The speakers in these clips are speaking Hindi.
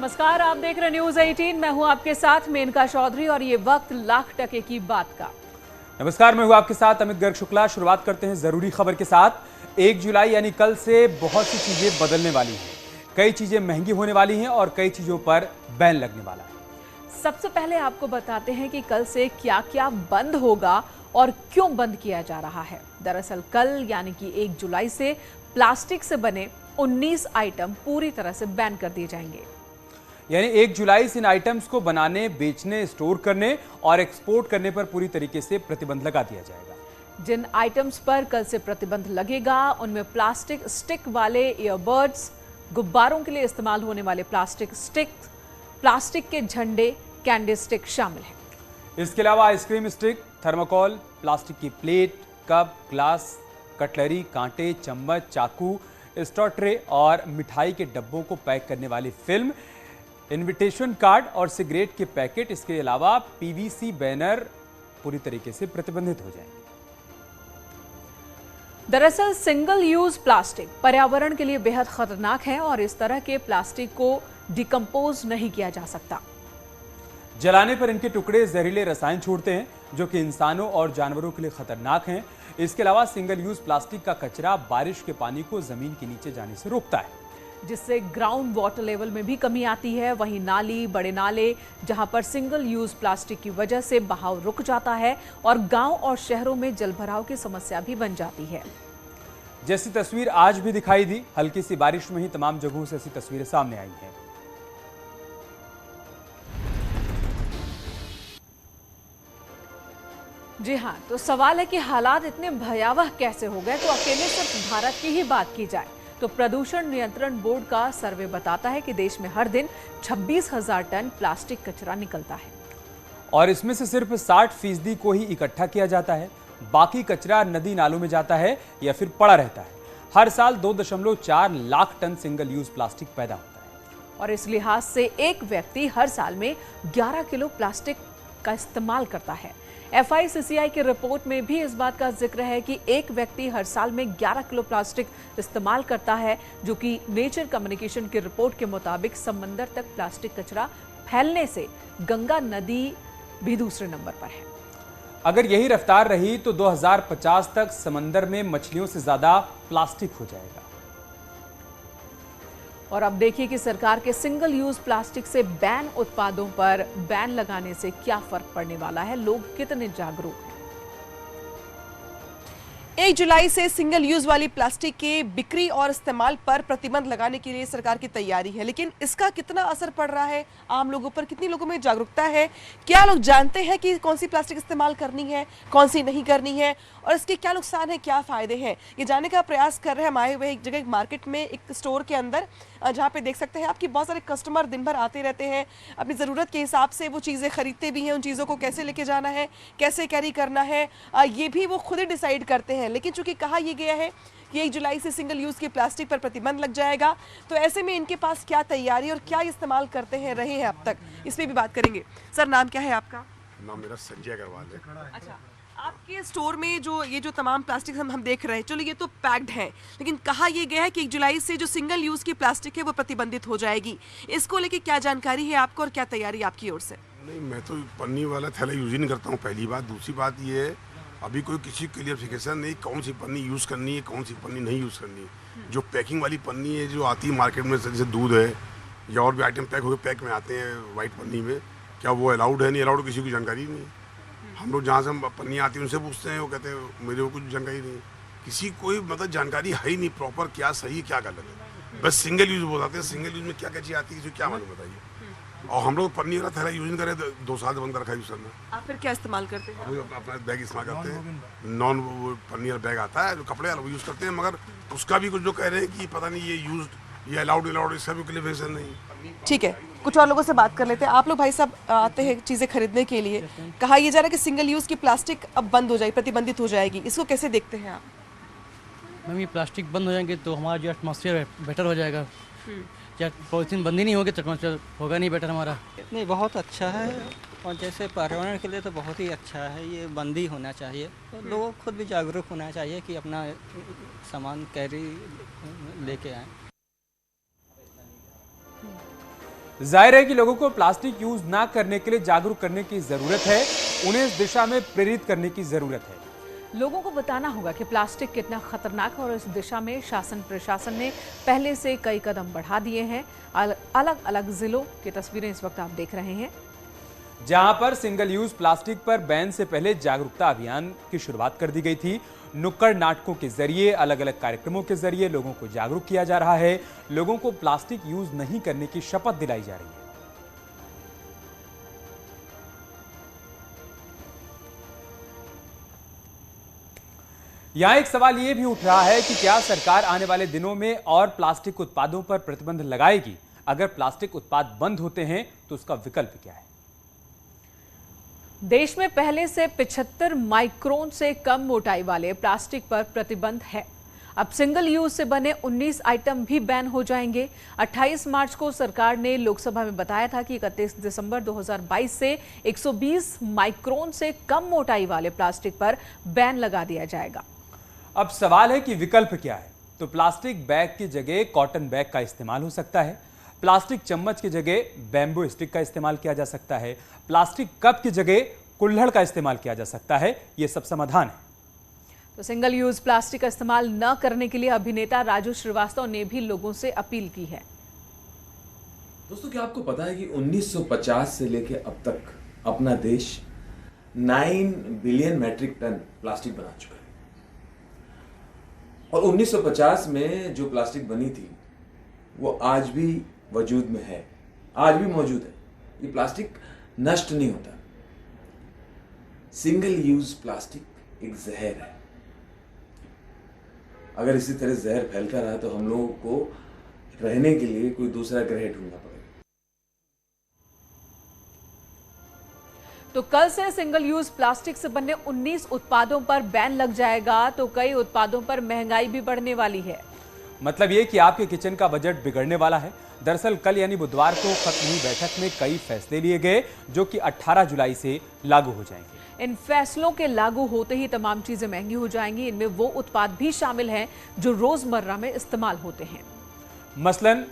नमस्कार, आप देख रहे न्यूज 18। मैं हूं आपके साथ मेनका चौधरी और ये वक्त लाख टके की बात का। नमस्कार, मैं हूं आपके साथ अमित गर्ग शुक्ला। शुरुआत करते हैं जरूरी खबर के साथ। 1 जुलाई यानी कल से बहुत सी चीजें बदलने वाली हैं। कई चीजें महंगी होने वाली हैं और कई चीजों पर बैन लगने वाला है। सबसे पहले आपको बताते हैं कि कल से क्या क्या बंद होगा और क्यों बंद किया जा रहा है। दरअसल कल यानी कि 1 जुलाई से प्लास्टिक से बने 19 आइटम पूरी तरह से बैन कर दिए जाएंगे। यानी 1 जुलाई से इन आइटम्स को बनाने, बेचने, स्टोर करने और एक्सपोर्ट करने पर पूरी तरीके से प्रतिबंध लगा दिया जाएगा। जिन आइटम्स पर कल से प्रतिबंध लगेगा उनमें प्लास्टिक स्टिक वाले ईयरबड्स, गुब्बारों के लिए इस्तेमाल होने वाले प्लास्टिक स्टिक, प्लास्टिक के झंडे, कैंडी स्टिक शामिल है। इसके अलावा आइसक्रीम स्टिक, थर्माकोल, प्लास्टिक की प्लेट, कप, ग्लास, कटलरी, कांटे, चम्मच, चाकू, स्ट्रॉ ट्रे और मिठाई के डब्बों को पैक करने वाली फिल्म, इनविटेशन कार्ड और सिगरेट के पैकेट, इसके अलावा पीवीसी बैनर पूरी तरीके से प्रतिबंधित हो जाएंगे। दरअसल सिंगल यूज प्लास्टिक पर्यावरण के लिए बेहद खतरनाक है और इस तरह के प्लास्टिक को डिकम्पोज नहीं किया जा सकता। जलाने पर इनके टुकड़े जहरीले रसायन छोड़ते हैं जो कि इंसानों और जानवरों के लिए खतरनाक हैं। इसके अलावा सिंगल यूज प्लास्टिक का कचरा बारिश के पानी को जमीन के नीचे जाने से रोकता है, जिससे ग्राउंड वाटर लेवल में भी कमी आती है। वहीं नाली, बड़े नाले जहां पर सिंगल यूज प्लास्टिक की वजह से बहाव रुक जाता है और गांव और शहरों में जलभराव की समस्या भी बन जाती है। जैसी तस्वीर आज भी दिखाई दी, हल्की सी बारिश में ही तमाम जगहों से ऐसी तस्वीरें सामने आई हैं। जी हाँ, तो सवाल है कि हालात इतने भयावह कैसे हो गए। तो अकेले सिर्फ भारत की ही बात की जाए तो प्रदूषण नियंत्रण बोर्ड का सर्वे बताता है कि देश में हर दिन 26,000 टन प्लास्टिक कचरा निकलता है और इसमें से सिर्फ 60% को ही इकट्ठा किया जाता है। बाकी कचरा नदी नालों में जाता है या फिर पड़ा रहता है। हर साल 2.4 lakh ton single use plastic पैदा होता है और इस लिहाज से एक व्यक्ति हर साल में 11 किलो प्लास्टिक का इस्तेमाल करता है। FICCI की रिपोर्ट में भी इस बात का जिक्र है कि एक व्यक्ति हर साल में 11 किलो प्लास्टिक इस्तेमाल करता है, जो कि नेचर कम्युनिकेशन की रिपोर्ट के मुताबिक समंदर तक प्लास्टिक कचरा फैलने से गंगा नदी भी दूसरे नंबर पर है। अगर यही रफ्तार रही तो 2050 तक समंदर में मछलियों से ज्यादा प्लास्टिक हो जाएगा। और अब देखिए कि सरकार के सिंगल यूज प्लास्टिक से बैन उत्पादों पर बैन लगाने से क्या फर्क पड़ने वाला है, लोग कितने जागरूक हैं। 1 जुलाई से सिंगल यूज वाली प्लास्टिक के बिक्री और इस्तेमाल पर प्रतिबंध लगाने के लिए सरकार की तैयारी है, लेकिन इसका कितना असर पड़ रहा है आम लोगों पर, कितनी लोगों में जागरूकता है, क्या लोग जानते हैं कि कौन सी प्लास्टिक इस्तेमाल करनी है, कौन सी नहीं करनी है और इसके क्या नुकसान है, क्या फायदे हैं, ये जानने का प्रयास कर रहे हैं। हम आए हुए एक जगह, एक मार्केट में, एक स्टोर के अंदर, जहाँ पे देख सकते हैं आपकी बहुत सारे कस्टमर दिन भर आते रहते हैं, अपनी ज़रूरत के हिसाब से वो चीज़ें खरीदते भी हैं। उन चीज़ों को कैसे लेके जाना है, कैसे कैरी करना है, ये भी वो खुद ही डिसाइड करते हैं। लेकिन चूंकि कहा यह गया है कि 1 जुलाई से सिंगल यूज़ के प्लास्टिक पर प्रतिबंध लग जाएगा, तो ऐसे में इनके पास क्या तैयारी और क्या इस्तेमाल करते हैं रहे हैं अब तक, इस पर भी बात करेंगे। सर, नाम क्या है आपका? नाम मेरा संजय अग्रवाल है। अच्छा, आपके स्टोर में जो तमाम प्लास्टिक हम देख रहे हैं, चलो ये तो पैक्ड है, लेकिन कहा यह गया है कि 1 जुलाई से जो सिंगल यूज़ की प्लास्टिक है वो प्रतिबंधित हो जाएगी। इसको लेके क्या जानकारी है आपको और क्या तैयारी आपकी ओर से? नहीं, मैं तो पन्नी वाला थैला यूज ही नहीं करता हूँ, पहली बात। दूसरी बात ये है, अभी कोई किसी क्लियरिफिकेशन नहीं कौन सी पन्नी यूज़ करनी है, कौन सी पन्नी नहीं यूज़ करनी है। जो पैकिंग वाली पन्नी है जो आती है मार्केट में, जैसे दूध है या और भी आइटम पैक होकर पैक में आते हैं वाइट पन्नी में, क्या वो अलाउड है नहीं अलाउड, किसी की जानकारी नहीं है। हम लोग जहाँ से हम पन्नी आती है उनसे पूछते हैं, वो कहते हैं मेरे को कुछ जानकारी नहीं है। किसी कोई मतलब जानकारी है ही नहीं प्रॉपर, क्या सही है क्या गलत है। बस सिंगल यूज बताते हैं, सिंगल यूज में क्या क्या चीज़ आती है, क्या मालूम बताइए। और हम लोग पन्नी वाला थैला यूज नहीं करें, 2 साल बंद रखा यूज करना। आप फिर क्या इस्तेमाल करते हैं? हम लोग अपना बैग इस्तेमाल करते हैं, नॉन वो पन्नी वाला बैग आता है जो कपड़े वाला, वो यूज़ करते हैं। मगर उसका भी कुछ जो कह रहे हैं कि पता नहीं ये यूज, ये अलाउड इसका भी क्लियरिफिकेशन नहीं। ठीक है, कुछ और लोगों से बात कर लेते हैं। आप लोग भाई साहब आते हैं चीज़ें खरीदने के लिए, कहा यह जा रहा है कि सिंगल यूज़ की प्लास्टिक अब बंद हो जाएगी, प्रतिबंधित हो जाएगी, इसको कैसे देखते हैं आप? मैम, ये प्लास्टिक बंद हो जाएंगे तो हमारा जो एटमॉस्फेयर बेटर हो जाएगा। या पॉलिथीन बंद ही नहीं होगी तो एटमॉस्फेयर होगा नहीं बेटर हमारा। नहीं, बहुत अच्छा है और जैसे पर्यावरण के लिए तो बहुत ही अच्छा है, ये बंद ही होना चाहिए। तो लोगों को खुद भी जागरूक होना चाहिए कि अपना सामान कैरी लेके आएँ। जाहिर है कि लोगों को प्लास्टिक यूज ना करने के लिए जागरूक करने की जरूरत है, उन्हें इस दिशा में प्रेरित करने की जरूरत है। लोगों को बताना होगा कि प्लास्टिक कितना खतरनाक है और इस दिशा में शासन प्रशासन ने पहले से कई कदम बढ़ा दिए हैं। अलग अलग जिलों की तस्वीरें इस वक्त आप देख रहे हैं, जहां पर सिंगल यूज प्लास्टिक पर बैन से पहले जागरूकता अभियान की शुरुआत कर दी गई थी। नुक्कड़ नाटकों के जरिए, अलग अलग कार्यक्रमों के जरिए लोगों को जागरूक किया जा रहा है। लोगों को प्लास्टिक यूज नहीं करने की शपथ दिलाई जा रही है। यहां एक सवाल यह भी उठ रहा है कि क्या सरकार आने वाले दिनों में और प्लास्टिक उत्पादों पर प्रतिबंध लगाएगी? अगर प्लास्टिक उत्पाद बंद होते हैं तो उसका विकल्प क्या है? देश में पहले से 75 माइक्रोन से कम मोटाई वाले प्लास्टिक पर प्रतिबंध है। अब सिंगल यूज से बने 19 आइटम भी बैन हो जाएंगे। 28 मार्च को सरकार ने लोकसभा में बताया था कि 31 दिसंबर 2022 से 120 माइक्रोन से कम मोटाई वाले प्लास्टिक पर बैन लगा दिया जाएगा। अब सवाल है कि विकल्प क्या है? तो प्लास्टिक बैग की जगह कॉटन बैग का इस्तेमाल हो सकता है। प्लास्टिक चम्मच की जगह बैम्बू स्टिक का इस्तेमाल किया जा सकता है। प्लास्टिक कप की जगह कुल्हड़ का इस्तेमाल किया जा सकता है। यह सब समाधान है। तो सिंगल यूज प्लास्टिक का इस्तेमाल न करने के लिए अभिनेता राजू श्रीवास्तव ने भी लोगों से अपील की है। दोस्तों, क्या आपको पता है कि 1950 से लेकर अब तक अपना देश 9 बिलियन मैट्रिक टन प्लास्टिक बना चुका है। और 1950 में जो प्लास्टिक बनी थी वो आज भी वजूद में है, आज भी मौजूद है। ये प्लास्टिक नष्ट नहीं होता। सिंगल यूज प्लास्टिक एक जहर है। अगर इसी तरह जहर फैलता रहा तो हम लोगों को रहने के लिए कोई दूसरा ग्रह ढूंढना पड़ेगा। तो कल से सिंगल यूज प्लास्टिक से बने 19 उत्पादों पर बैन लग जाएगा। तो कई उत्पादों पर महंगाई भी बढ़ने वाली है। मतलब ये कि आपके किचन का बजट बिगड़ने वाला है। दरअसल कल यानी बुधवार को खत्म हुई बैठक में कई फैसले लिए गए जो कि 18 जुलाई से लागू हो जाएंगे। इन फैसलों के लागू होते ही तमाम चीजें महंगी हो जाएंगी। इनमें वो उत्पाद भी शामिल हैं जो रोजमर्रा में इस्तेमाल होते हैं। मसलन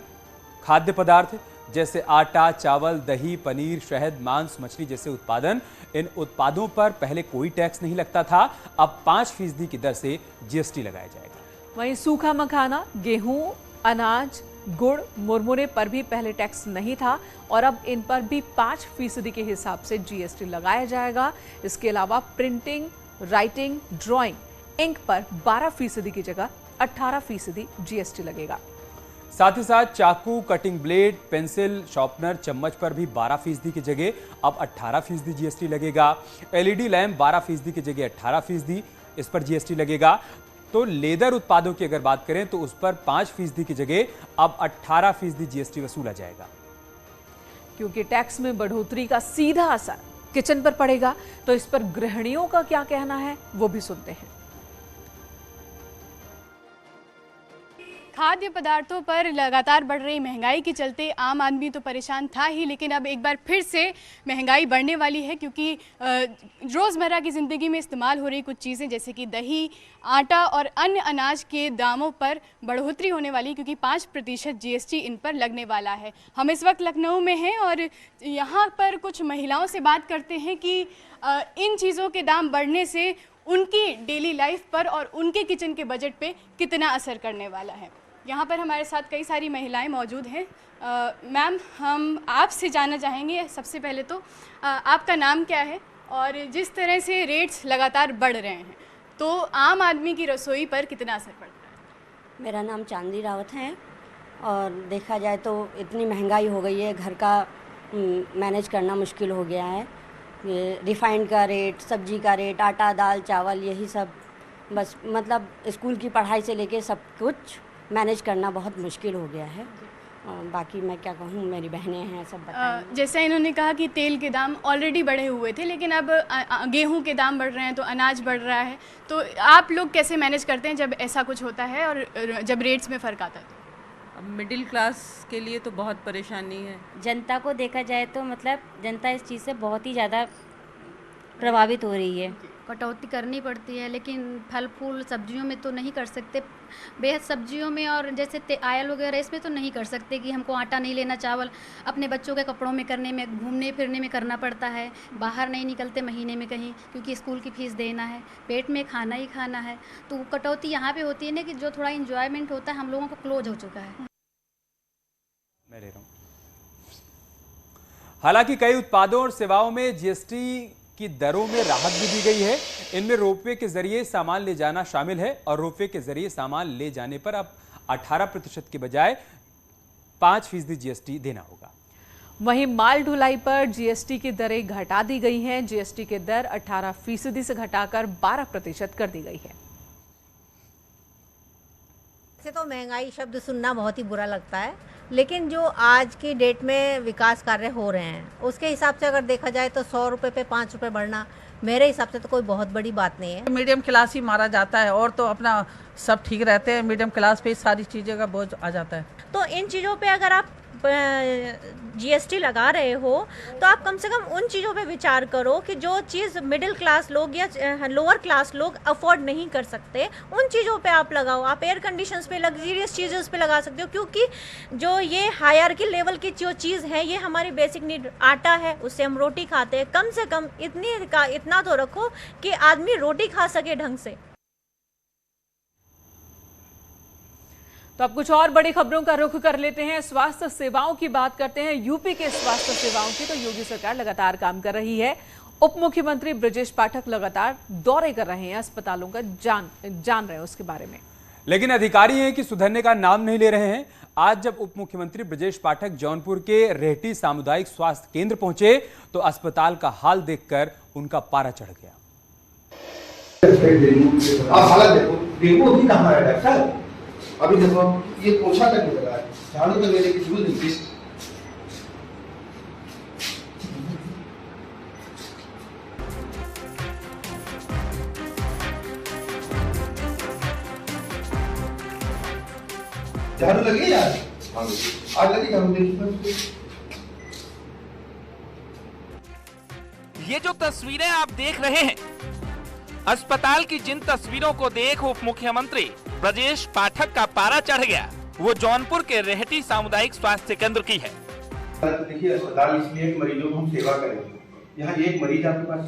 खाद्य पदार्थ जैसे आटा, चावल, दही, पनीर, शहद, मांस, मछली जैसे उत्पादन। इन उत्पादों पर पहले कोई टैक्स नहीं लगता था। अब 5% की दर से जीएसटी लगाया जाएगा। वहीं सूखा मखाना, गेहूं, अनाज, गुड़, मुरमुरे पर भी पहले टैक्स नहीं था और अब इन पर भी 5% के हिसाब से जीएसटी लगाया जाएगा। इसके अलावा प्रिंटिंग, राइटिंग, ड्राइंग, इंक पर 12% की जगह 18% जीएसटी लगेगा। साथ ही साथ चाकू, कटिंग ब्लेड, पेंसिल, शॉर्पनर, चम्मच पर भी 12% की जगह अब 18% जीएसटी लगेगा। एलईडी लैंप 12% की जगह 18% इस पर जीएसटी लगेगा। तो लेदर उत्पादों की अगर बात करें तो उस पर 5% की जगह अब 18% जीएसटी वसूला जाएगा। क्योंकि टैक्स में बढ़ोतरी का सीधा असर किचन पर पड़ेगा, तो इस पर गृहिणियों का क्या कहना है वो भी सुनते हैं। खाद्य पदार्थों पर लगातार बढ़ रही महंगाई के चलते आम आदमी तो परेशान था ही, लेकिन अब एक बार फिर से महंगाई बढ़ने वाली है क्योंकि रोज़मर्रा की ज़िंदगी में इस्तेमाल हो रही कुछ चीज़ें जैसे कि दही, आटा और अन्य अनाज के दामों पर बढ़ोतरी होने वाली, क्योंकि 5% जीएसटी इन पर लगने वाला है। हम इस वक्त लखनऊ में हैं और यहाँ पर कुछ महिलाओं से बात करते हैं कि इन चीज़ों के दाम बढ़ने से उनकी डेली लाइफ पर और उनके किचन के बजट पे कितना असर करने वाला है। यहाँ पर हमारे साथ कई सारी महिलाएं मौजूद हैं। मैम, हम आपसे जानना चाहेंगे सबसे पहले तो आपका नाम क्या है और जिस तरह से रेट्स लगातार बढ़ रहे हैं तो आम आदमी की रसोई पर कितना असर पड़ रहा है? मेरा नाम चांदी रावत है और देखा जाए तो इतनी महंगाई हो गई है, घर का मैनेज करना मुश्किल हो गया है। ये रिफाइंड का रेट, सब्जी का रेट, आटा, दाल, चावल, यही सब बस मतलब स्कूल की पढ़ाई से लेके सब कुछ मैनेज करना बहुत मुश्किल हो गया है। बाकी मैं क्या कहूँ, मेरी बहनें हैं सब बताएंगी। जैसे इन्होंने कहा कि तेल के दाम ऑलरेडी बढ़े हुए थे, लेकिन अब गेहूं के दाम बढ़ रहे हैं तो अनाज बढ़ रहा है, तो आप लोग कैसे मैनेज करते हैं जब ऐसा कुछ होता है और जब रेट्स में फ़र्क आता है? अब मिडिल क्लास के लिए तो बहुत परेशानी है। जनता को देखा जाए तो मतलब जनता इस चीज़ से बहुत ही ज़्यादा प्रभावित हो रही है। कटौती करनी पड़ती है, लेकिन फल फूल सब्जियों में तो नहीं कर सकते। बेहद सब्जियों में और जैसे आयल वगैरह इसमें तो नहीं कर सकते कि हमको आटा नहीं लेना, चावल अपने बच्चों के कपड़ों में करने में, घूमने फिरने में करना पड़ता है। बाहर नहीं निकलते महीने में कहीं, क्योंकि स्कूल की फ़ीस देना है, पेट में खाना ही खाना है। तो कटौती यहाँ पे होती है ना कि जो थोड़ा इंजॉयमेंट होता है हम लोगों को क्लोज हो चुका है। मैं ले रहा हूँ। हालांकि कई उत्पादों और सेवाओं में जीएसटी की दरों में राहत भी दी गई है। इनमें रोपवे के जरिए सामान ले जाना शामिल है और रोपवे के जरिए सामान ले जाने पर अब 18% के बजाय 5% जीएसटी देना होगा। वहीं माल ढुलाई पर जीएसटी की दरें घटा दी गई हैं। जीएसटी की दर 18% से घटाकर 12% कर दी गई है। वैसे तो महंगाई शब्द सुनना बहुत ही बुरा लगता है, लेकिन जो आज की डेट में विकास कार्य हो रहे हैं उसके हिसाब से अगर देखा जाए तो 100 रुपये पे 5 रुपये बढ़ना मेरे हिसाब से तो कोई बहुत बड़ी बात नहीं है। मीडियम क्लास ही मारा जाता है और तो अपना सब ठीक रहते हैं, मीडियम क्लास पे सारी चीज़ों का बोझ आ जाता है। तो इन चीज़ों पे अगर आप जीएसटी लगा रहे हो तो आप कम से कम उन चीज़ों पे विचार करो कि जो चीज़ मिडिल क्लास लोग या लोअर क्लास लोग अफोर्ड नहीं कर सकते उन चीज़ों पे आप लगाओ। आप एयर कंडीशंस पे, लग्जरियस चीज़ें पे लगा सकते हो, क्योंकि जो ये हायरार्की लेवल की जो चीज़ है ये हमारी बेसिक नीड आटा है, उससे हम रोटी खाते हैं। कम से कम इतना तो रखो कि आदमी रोटी खा सके ढंग से। तो अब कुछ और बड़ी खबरों का रुख कर लेते हैं। स्वास्थ्य सेवाओं की बात करते हैं। यूपी के स्वास्थ्य सेवाओं की तो योगी सरकार लगातार काम कर रही है। उप मुख्यमंत्री ब्रजेश पाठक लगातार दौरे कर रहे हैं, अस्पतालों का जान रहे हैं उसके बारे में। लेकिन अधिकारी हैं कि सुधरने का नाम नहीं ले रहे हैं। आज जब उप मुख्यमंत्री ब्रजेश पाठक जौनपुर के रेहटी सामुदायिक स्वास्थ्य केंद्र पहुंचे तो अस्पताल का हाल देखकर उनका पारा चढ़ गया। आप हालत देखो, डेंगू भी कहाँ है डॉक्टर साहब? अभी देखो ये पोछा तक नहीं लगा है, झाड़ू तक लेने की जरूरत नहीं थी। झाड़ू लगी यार? आज लगी झाड़ू देखिए। ये जो तस्वीरें आप देख रहे हैं, अस्पताल की जिन तस्वीरों को देख उप मुख्यमंत्री ब्रजेश पाठक का पारा चढ़ गया, वो जौनपुर के रेहटी सामुदायिक स्वास्थ्य केंद्र की है। देखिए अस्पताल इसलिए एक मरीजों को हम सेवा करेंगे। यहाँ एक मरीज आपके पास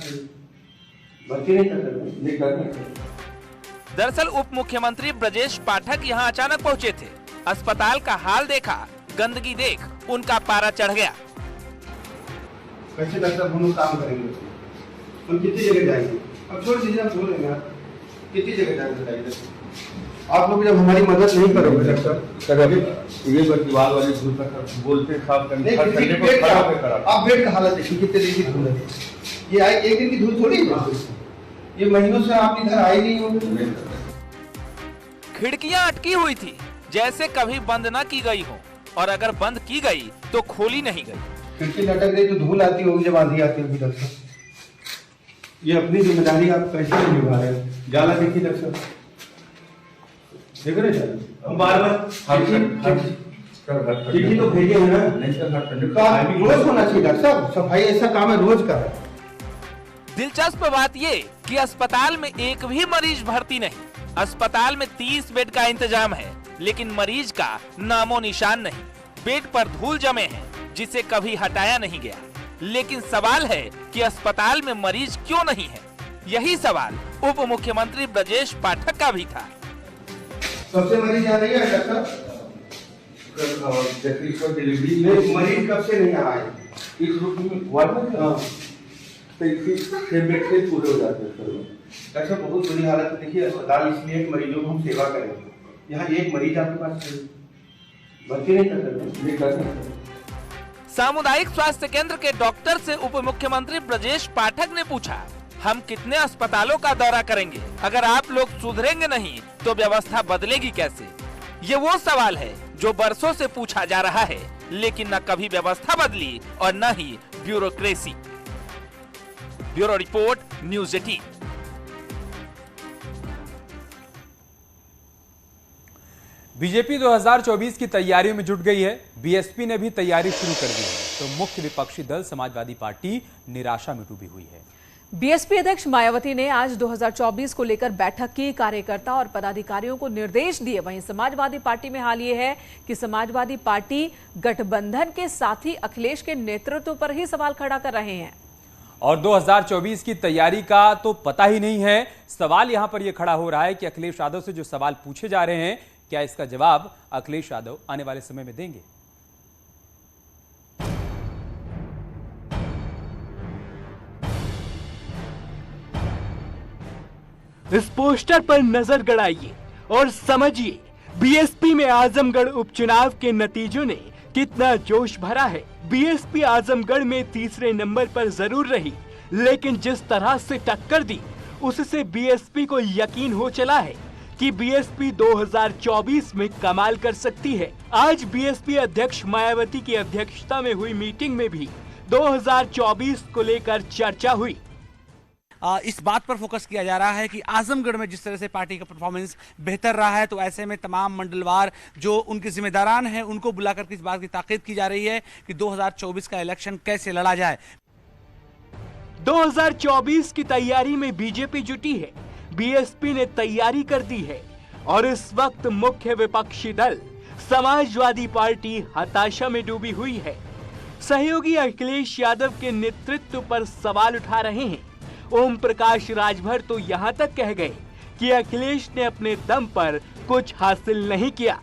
भर्ती नहीं करते। दरअसल उप मुख्यमंत्री ब्रजेश पाठक यहाँ अचानक पहुँचे थे। अस्पताल का हाल देखा, गंदगी देख उनका पारा चढ़ गया। कैसे डॉक्टर हम काम करेंगे, हम कितनी जगह जाएंगे? अब छोड़ दीजिए, आप बोलेंगे आप कितनी जगह जाएंगे बताइए। आप लोग जब हमारी मदद नहीं करोगे डॉक्टर, ये बदीवाल वाली धूल का बोलते साफ करने आप बेड का हालत देखिए, कितने दिन की धूल है। ये आई एक दिन की धूल थोड़ी है, ये महीनों से आप इधर आए नहीं हो। खिड़कियां अटकी हुई थी, जैसे कभी बंद न की गई हो, और अगर बंद की गई तो खोली नहीं गई। खिड़की लटक गई तो धूल आती होगी जब आंधी आती होगी। डॉक्टर ये अपनी जिम्मेदारी आप कैसे नहीं निभा रहे हैं? जाला देखिए डॉक्टर, देख रहे हैं बार-बार चिट्ठी तो भेजे है ना, रोज होना चाहिए डॉक्टर साहब। सफाई ऐसा काम है, रोज का है। दिलचस्प बात ये कि अस्पताल में एक भी मरीज भर्ती नहीं। अस्पताल में 30 बेड का इंतजाम है, लेकिन मरीज का नामो निशान नहीं। बेड पर धूल जमे हैं, जिसे कभी हटाया नहीं गया। लेकिन सवाल है कि अस्पताल में मरीज क्यों नहीं है? यही सवाल उप मुख्यमंत्री ब्रजेश पाठक का भी था। सबसे मरीज आ रही है डॉक्टर, डिलीवरी में मरीज कब से नहीं आ रहा है? इस रूप में पूरे हो जाते हैं। डॉक्टर बहुत बुरी हालत है। देखिए अस्पताल इसलिए एक मरीजों को हम सेवा करेंगे। यहाँ एक मरीज आपके पास भर्ती नहीं करते। सामुदायिक स्वास्थ्य केंद्र के डॉक्टर से उप मुख्यमंत्री ब्रजेश पाठक ने पूछा, हम कितने अस्पतालों का दौरा करेंगे? अगर आप लोग सुधरेंगे नहीं तो व्यवस्था बदलेगी कैसे? ये वो सवाल है जो बरसों से पूछा जा रहा है, लेकिन न कभी व्यवस्था बदली और न ही bureaucracy. Bureau report, news 18। BJP 2024 की तैयारियों में जुट गई है। बीएसपी ने भी तैयारी शुरू कर दी है, तो मुख्य विपक्षी दल समाजवादी पार्टी निराशा में डूबी हुई है। बीएसपी अध्यक्ष मायावती ने आज 2024 को लेकर बैठक की। कार्यकर्ता और पदाधिकारियों को निर्देश दिए। वहीं समाजवादी पार्टी में हाल ये है कि समाजवादी पार्टी गठबंधन के साथी अखिलेश के नेतृत्व पर ही सवाल खड़ा कर रहे हैं और 2024 की तैयारी का तो पता ही नहीं है। सवाल यहां पर यह खड़ा हो रहा है कि अखिलेश यादव से जो सवाल पूछे जा रहे हैं, क्या इसका जवाब अखिलेश यादव आने वाले समय में देंगे? इस पोस्टर पर नजर गड़ाइए और समझिए बीएसपी में आजमगढ़ उपचुनाव के नतीजों ने कितना जोश भरा है। बीएसपी आजमगढ़ में तीसरे नंबर पर जरूर रही, लेकिन जिस तरह से टक्कर दी उससे बीएसपी को यकीन हो चला है कि बीएसपी 2024 में कमाल कर सकती है। आज बीएसपी अध्यक्ष मायावती की अध्यक्षता में हुई मीटिंग में भी 2024 को लेकर चर्चा हुई। इस बात पर फोकस किया जा रहा है कि आजमगढ़ में जिस तरह से पार्टी का परफॉर्मेंस बेहतर रहा है, तो ऐसे में तमाम मंडलवार जो उनके जिम्मेदारान हैं उनको बुलाकर इस बात की ताकीद की जा रही है कि 2024 का इलेक्शन कैसे लड़ा जाए। 2024 की तैयारी में बीजेपी जुटी है। बीएसपी ने तैयारी कर दी है और इस वक्त मुख्य विपक्षी दल समाजवादी पार्टी हताशा में डूबी हुई है। सहयोगी अखिलेश यादव के नेतृत्व पर सवाल उठा रहे हैं। ओम प्रकाश राजभर तो यहाँ तक कह गए कि अखिलेश ने अपने दम पर कुछ हासिल नहीं किया।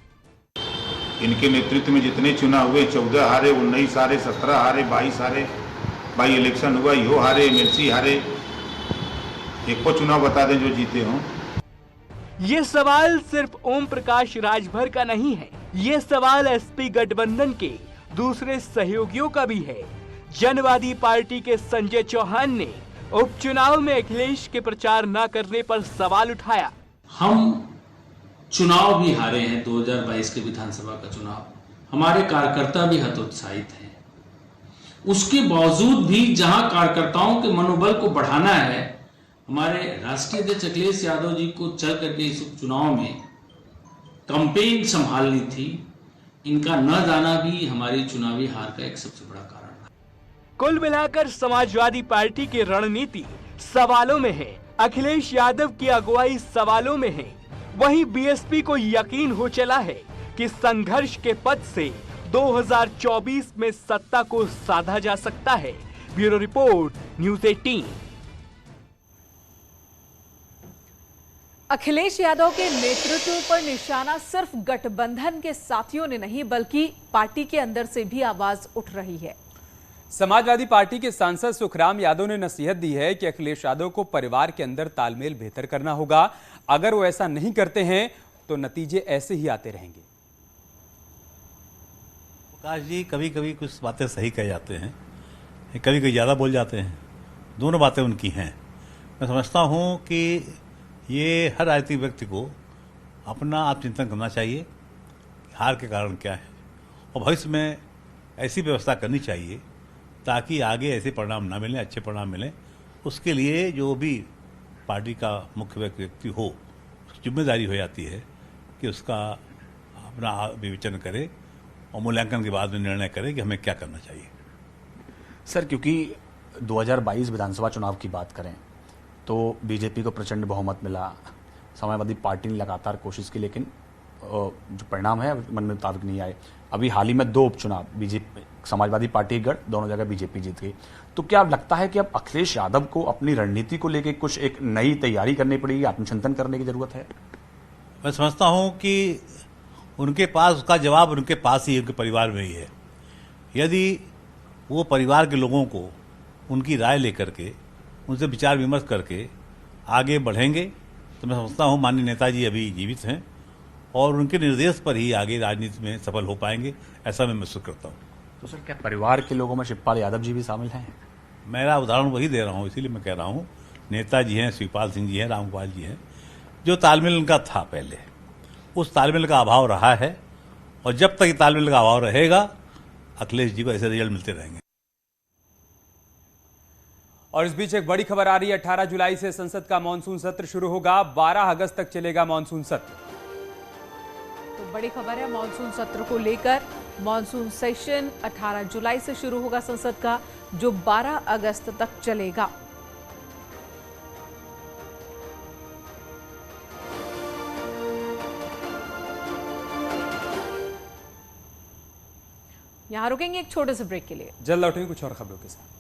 इनके नेतृत्व में जितने चुनाव हुए 14 हारे, 19 हारे, 17 हारे, 22 हारे, बाई इलेक्शन हुआ, यो हारे, एमएलसी हारे, एक को चुनाव बता दें जो जीते हों। ये सवाल सिर्फ ओम प्रकाश राजभर का नहीं है, ये सवाल एसपी गठबंधन के दूसरे सहयोगियों का भी है। जनवादी पार्टी के संजय चौहान ने उपचुनाव में अखिलेश के प्रचार न करने पर सवाल उठाया। हम चुनाव भी हारे हैं, 2022 के विधानसभा का चुनाव, हमारे कार्यकर्ता भी हतोत्साहित हैं। उसके बावजूद भी जहां कार्यकर्ताओं के मनोबल को बढ़ाना है, हमारे राष्ट्रीय अध्यक्ष अखिलेश यादव जी को चल करके इस उपचुनाव में कैंपेन संभालनी थी। इनका न जाना भी हमारी चुनावी हार का एक सबसे बड़ा कारण। कुल मिलाकर समाजवादी पार्टी की रणनीति सवालों में है, अखिलेश यादव की अगुवाई सवालों में है। वहीं बीएसपी को यकीन हो चला है कि संघर्ष के पथ से 2024 में सत्ता को साधा जा सकता है। Bureau report, news 18। Akhilesh Yadav के नेतृत्व पर निशाना सिर्फ गठबंधन के साथियों ने नहीं, बल्कि पार्टी के अंदर से भी आवाज उठ रही है। समाजवादी पार्टी के सांसद सुखराम यादव ने नसीहत दी है कि अखिलेश यादव को परिवार के अंदर तालमेल बेहतर करना होगा। अगर वो ऐसा नहीं करते हैं तो नतीजे ऐसे ही आते रहेंगे। प्रकाश जी, कभी कभी कुछ बातें सही कह जाते हैं, कभी कभी ज़्यादा बोल जाते हैं। दोनों बातें उनकी हैं। मैं समझता हूं कि ये हर राजनीतिक व्यक्ति को अपना आत्मचिंतन करना चाहिए, हार के कारण क्या है, और भविष्य में ऐसी व्यवस्था करनी चाहिए ताकि आगे ऐसे परिणाम ना मिलें, अच्छे परिणाम मिलें। उसके लिए जो भी पार्टी का मुख्य व्यक्ति हो, उसकी जिम्मेदारी हो जाती है कि उसका अपना विवेचन करे और मूल्यांकन के बाद में निर्णय करे कि हमें क्या करना चाहिए। सर, क्योंकि 2022 विधानसभा चुनाव की बात करें तो बीजेपी को प्रचंड बहुमत मिला, समाजवादी पार्टी ने लगातार कोशिश की, लेकिन जो परिणाम है मन में मुताबिक नहीं आए। अभी हाल ही में 2 उपचुनाव बीजेपी समाजवादी पार्टी गढ़, दोनों जगह बीजेपी जीत गई। तो क्या लगता है कि अब अखिलेश यादव को अपनी रणनीति को लेकर कुछ एक नई तैयारी करनी पड़ेगी, आत्मचिंतन करने की जरूरत है? मैं समझता हूं कि उनके पास उसका जवाब उनके पास ही, उनके परिवार में ही है। यदि वो परिवार के लोगों को उनकी राय लेकर के, उनसे विचार विमर्श करके आगे बढ़ेंगे तो मैं समझता हूं माननीय नेताजी अभी जीवित हैं और उनके निर्देश पर ही आगे राजनीति में सफल हो पाएंगे, ऐसा मैं महसूस करता हूं। तो सर, क्या परिवार के लोगों में शिवपाल यादव जी भी शामिल हैं? मेरा उदाहरण वही दे रहा हूं, इसीलिए मैं कह रहा हूं नेताजी हैं, शिवपाल सिंह जी हैं, रामगोपाल जी हैं। जो तालमेल उनका था पहले, उस तालमेल का अभाव रहा है और जब तक तालमेल का अभाव रहेगा अखिलेश जी को ऐसे रिजल्ट मिलते रहेंगे। और इस बीच एक बड़ी खबर आ रही है। 18 जुलाई से संसद का मानसून सत्र शुरू होगा। 12 अगस्त तक चलेगा मानसून सत्र। तो बड़ी खबर है मानसून सत्र को लेकर। मानसून सेशन 18 जुलाई से शुरू होगा संसद का, जो 12 अगस्त तक चलेगा। यहाँ रुकेंगे एक छोटे से ब्रेक के लिए। जल्द लौटेंगे कुछ और खबरों के साथ।